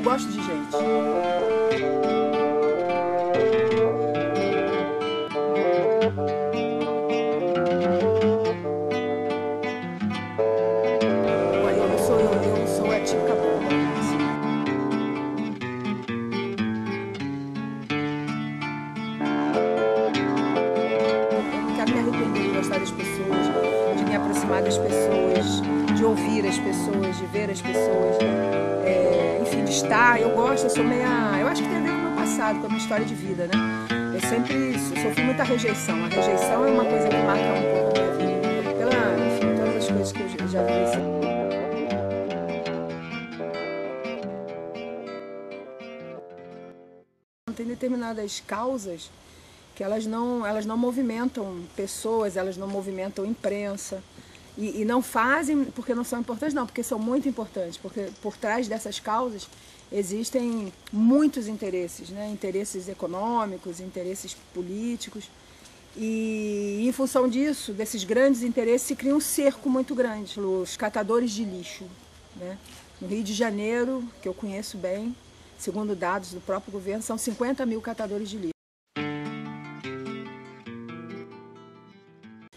gosto de gente. Eu sou a típica boba, assim. Eu não quero me arrepender de gostar das pessoas, de me aproximar das pessoas, de ouvir as pessoas, de ver as pessoas, enfim, de estar. Eu gosto, eu sou meia... Eu acho que tem a ver com o meu passado, com a minha história de vida, né? Eu sempre sofri muita rejeição. A rejeição é uma coisa que marca um pouco a minha vida. Enfim, todas as coisas que eu já vivenciei. Tem determinadas causas que elas não movimentam pessoas, elas não movimentam imprensa. E não fazem porque não são importantes, não, porque são muito importantes, porque por trás dessas causas existem muitos interesses, né? Interesses econômicos, interesses políticos, e em função disso, desses grandes interesses, se cria um cerco muito grande. Os catadores de lixo, né? No Rio de Janeiro, que eu conheço bem, segundo dados do próprio governo, são 50 mil catadores de lixo.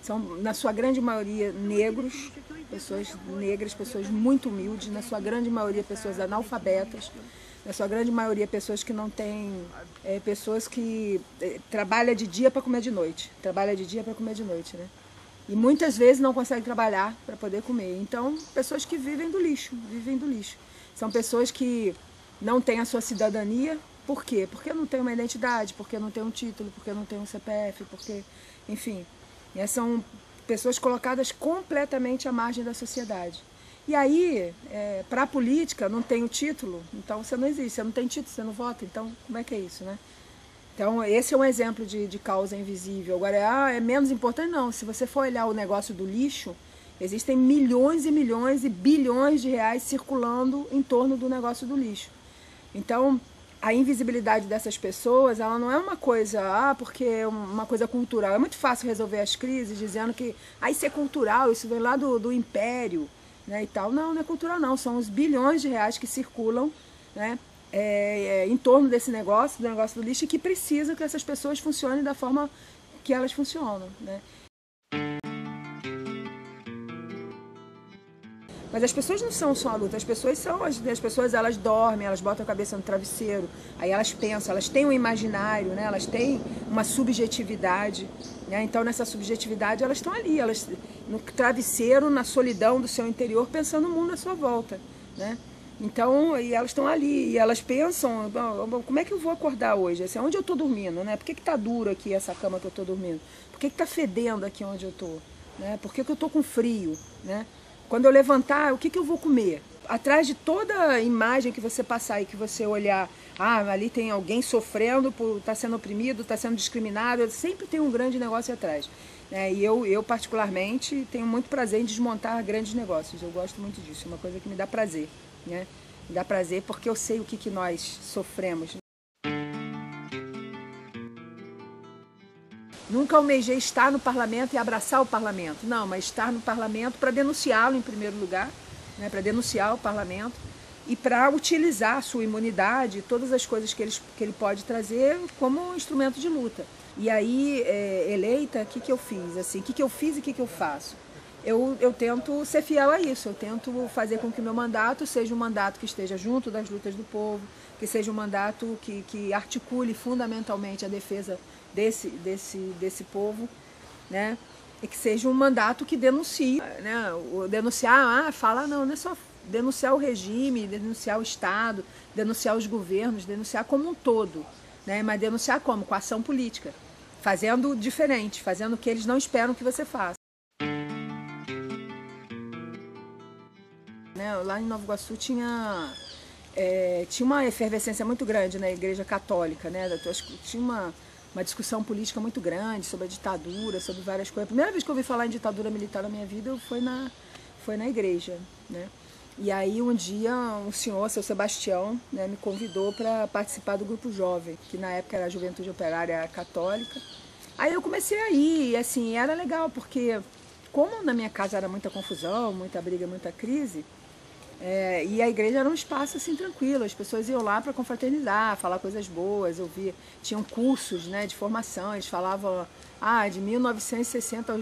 São, na sua grande maioria, negros, pessoas negras, pessoas muito humildes, na sua grande maioria, pessoas analfabetas, na sua grande maioria, pessoas que não têm, pessoas que trabalham de dia para comer de noite, né? E muitas vezes não conseguem trabalhar para poder comer. Então, pessoas que vivem do lixo. São pessoas que não têm a sua cidadania. Por quê? Porque não tem uma identidade, porque não tem um título, porque não tem um CPF, porque, enfim... São pessoas colocadas completamente à margem da sociedade. E aí, para a política, não tem o título, então você não existe. Você não tem título, você não vota, então como é que é isso, né? Então, esse é um exemplo de causa invisível. Agora, é menos importante? Não. Se você for olhar o negócio do lixo, existem milhões e milhões e bilhões de reais circulando em torno do negócio do lixo. Então, a invisibilidade dessas pessoas, ela não é uma coisa, porque é uma coisa cultural. É muito fácil resolver as crises dizendo que isso é cultural, isso vem lá do império, né, e tal. Não, não é cultural não, são os bilhões de reais que circulam, né, em torno desse negócio, do negócio do lixo, e que precisa que essas pessoas funcionem da forma que elas funcionam, né. Mas as pessoas não são só a luta, as pessoas elas dormem, elas botam a cabeça no travesseiro, aí elas pensam, elas têm um imaginário, né? Elas têm uma subjetividade, né? Então nessa subjetividade elas estão ali, elas no travesseiro, na solidão do seu interior, pensando no mundo à sua volta, né? Então, e elas estão ali, e elas pensam, como é que eu vou acordar hoje? Assim, onde eu estou dormindo, né? Por que tá duro aqui essa cama que eu estou dormindo? Por que tá fedendo aqui onde eu estou? Né? Por que eu estou com frio, né? Quando eu levantar, o que eu vou comer? Atrás de toda imagem que você passar e que você olhar, ali tem alguém sofrendo, está sendo oprimido, está sendo discriminado, sempre tem um grande negócio atrás. E eu, particularmente, tenho muito prazer em desmontar grandes negócios. Eu gosto muito disso, é uma coisa que me dá prazer. Né? Me dá prazer porque eu sei o que nós sofremos. Nunca almejei estar no parlamento e abraçar o parlamento. Não, mas estar no parlamento para denunciá-lo em primeiro lugar, né, para denunciar o parlamento e para utilizar a sua imunidade, todas as coisas que ele pode trazer como instrumento de luta. E aí, eleita, o que eu fiz? Assim, o que eu fiz e o que eu faço? Eu tento ser fiel a isso, eu tento fazer com que o meu mandato seja um mandato que esteja junto das lutas do povo, que seja um mandato que articule fundamentalmente a defesa desse povo, né? E que seja um mandato que denuncie, né? Não é só denunciar o regime, denunciar o Estado, denunciar os governos, denunciar como um todo, né? Mas denunciar como? Com ação política, fazendo diferente, fazendo o que eles não esperam que você faça. Lá em Nova Iguaçu tinha uma efervescência muito grande na Igreja Católica, né? Tinha uma discussão política muito grande sobre a ditadura, sobre várias coisas. A primeira vez que eu ouvi falar em ditadura militar na minha vida foi na igreja, né? E aí um dia um senhor, seu Sebastião, né, me convidou para participar do grupo jovem, que na época era a Juventude Operária Católica. Aí eu comecei a ir, e assim, era legal, porque como na minha casa era muita confusão, muita briga, muita crise, E a igreja era um espaço assim tranquilo, as pessoas iam lá para confraternizar, falar coisas boas, ouvir, tinham cursos, né, de formação, eles falavam de 1960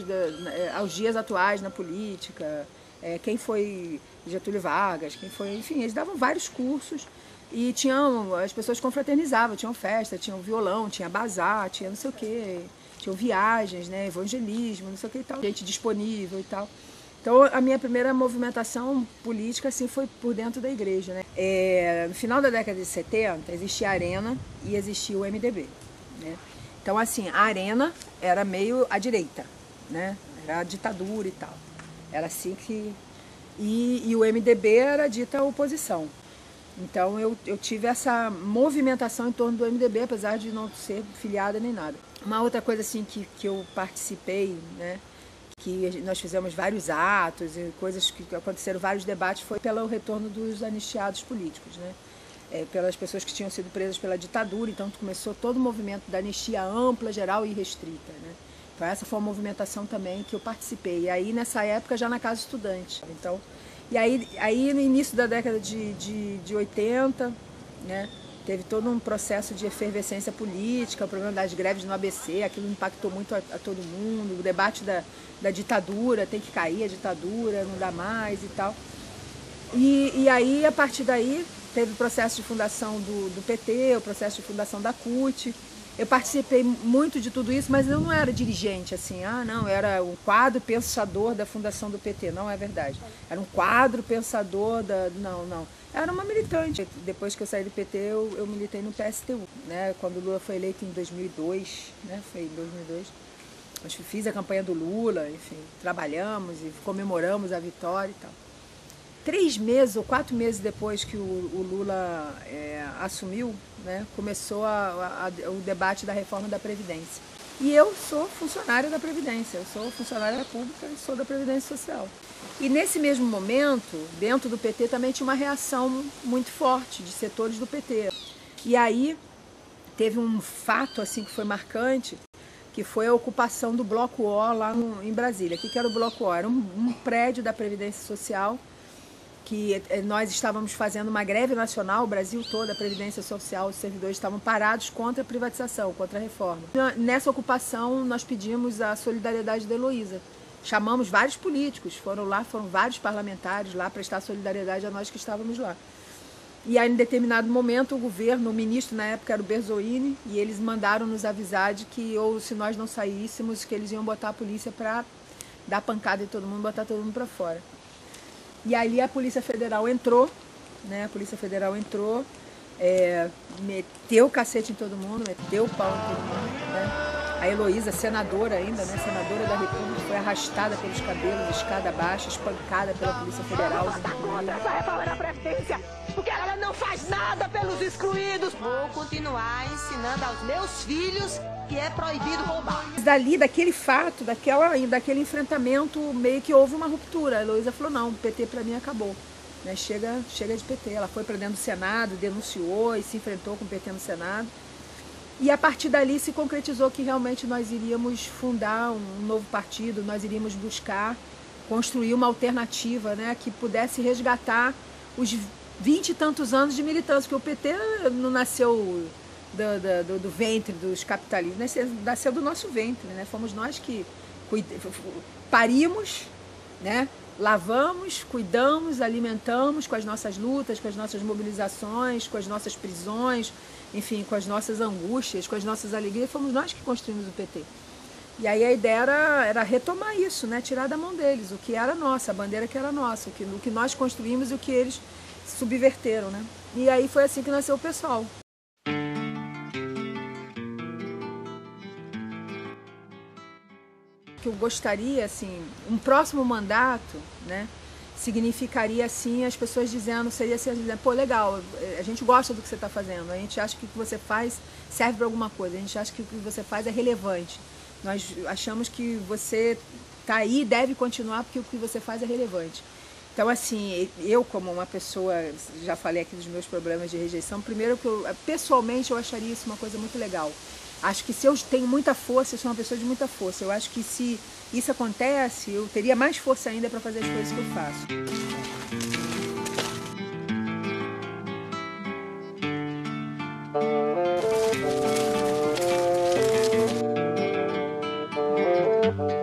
aos dias atuais na política, quem foi Getúlio Vargas, quem foi, enfim, eles davam vários cursos e as pessoas confraternizavam, tinham festa, tinham violão, tinha bazar, tinha não sei o quê, tinham viagens, né, evangelismo, não sei o que e tal, gente disponível e tal. Então, a minha primeira movimentação política assim, foi por dentro da igreja, né? No final da década de 70, existia a Arena e existia o MDB, né? Então, assim, a Arena era meio à direita, né? Era a ditadura e tal. Era assim que... E o MDB era dita oposição. Então, eu tive essa movimentação em torno do MDB, apesar de não ser filiada nem nada. Uma outra coisa assim que eu participei, né? Que nós fizemos vários atos e coisas que aconteceram, vários debates, foi pelo retorno dos anistiados políticos, né? Pelas pessoas que tinham sido presas pela ditadura, então começou todo o movimento da anistia ampla, geral e restrita, né? Então essa foi uma movimentação também que eu participei, e aí nessa época já na Casa Estudante. Então, e aí no início da década de 80, né? Teve todo um processo de efervescência política, o problema das greves no ABC, aquilo impactou muito a todo mundo, o debate da ditadura, tem que cair a ditadura, não dá mais e tal. E aí, a partir daí, teve o processo de fundação do PT, o processo de fundação da CUT. Eu participei muito de tudo isso, mas eu não era dirigente, assim, não, eu era um quadro pensador da fundação do PT, não é verdade. Era um quadro pensador não. Era uma militante. Depois que eu saí do PT, eu militei no PSTU, né? Quando o Lula foi eleito em 2002, né? Foi em 2002. Eu fiz a campanha do Lula, enfim, trabalhamos e comemoramos a vitória e tal. 3 meses ou 4 meses depois que o Lula assumiu, né? Começou o debate da reforma da Previdência. E eu sou funcionária da Previdência, eu sou funcionária pública e sou da Previdência Social. E nesse mesmo momento, dentro do PT também tinha uma reação muito forte de setores do PT. E aí teve um fato assim que foi marcante, que foi a ocupação do Bloco O lá em Brasília. O que era o Bloco O? Era um prédio da Previdência Social, que nós estávamos fazendo uma greve nacional, o Brasil todo, a Previdência Social, os servidores estavam parados contra a privatização, contra a reforma. Nessa ocupação, nós pedimos a solidariedade da Heloísa. Chamamos vários políticos, foram vários parlamentares lá prestar solidariedade a nós que estávamos lá. E aí, em determinado momento, o governo, o ministro na época era o Berzoini, e eles mandaram nos avisar de que, ou se nós não saíssemos, que eles iam botar a polícia para dar pancada em todo mundo, botar todo mundo para fora. E ali a Polícia Federal entrou, né? A Polícia Federal entrou, meteu o cacete em todo mundo, meteu o pau em todo mundo, né? A Heloísa, senadora ainda, né? Senadora da República, foi arrastada pelos cabelos, escada abaixo, espancada pela Polícia Federal. Você está contra essa reforma da Previdência, porque ela não faz nada pelos excluídos. Vou continuar ensinando aos meus filhos que é proibido roubar. Dali, daquele fato, daquele enfrentamento, meio que houve uma ruptura. A Heloísa falou, não, o PT para mim acabou. Né? Chega de PT. Ela foi para dentro do Senado, denunciou e se enfrentou com o PT no Senado. E a partir dali se concretizou que realmente nós iríamos fundar um novo partido, nós iríamos buscar construir uma alternativa, né, que pudesse resgatar os 20 e tantos anos de militância, porque o PT não nasceu do ventre dos capitalistas, nasceu do nosso ventre, né? Fomos nós que parimos, né? Lavamos, cuidamos, alimentamos com as nossas lutas, com as nossas mobilizações, com as nossas prisões, enfim, com as nossas angústias, com as nossas alegrias, fomos nós que construímos o PT. E aí a ideia era retomar isso, né? Tirar da mão deles o que era nosso, a bandeira que era nossa, o que nós construímos e o que eles subverteram, né? E aí foi assim que nasceu o PSOL. Que eu gostaria, assim, um próximo mandato, né, significaria, assim, as pessoas dizendo, seria assim, pô, legal, a gente gosta do que você está fazendo, a gente acha que o que você faz serve para alguma coisa, a gente acha que o que você faz é relevante, nós achamos que você está aí e deve continuar porque o que você faz é relevante. Então, assim, eu como uma pessoa, já falei aqui dos meus problemas de rejeição, primeiro que pessoalmente eu acharia isso uma coisa muito legal. Acho que se eu tenho muita força, eu sou uma pessoa de muita força. Eu acho que se isso acontece, eu teria mais força ainda para fazer as coisas que eu faço. Música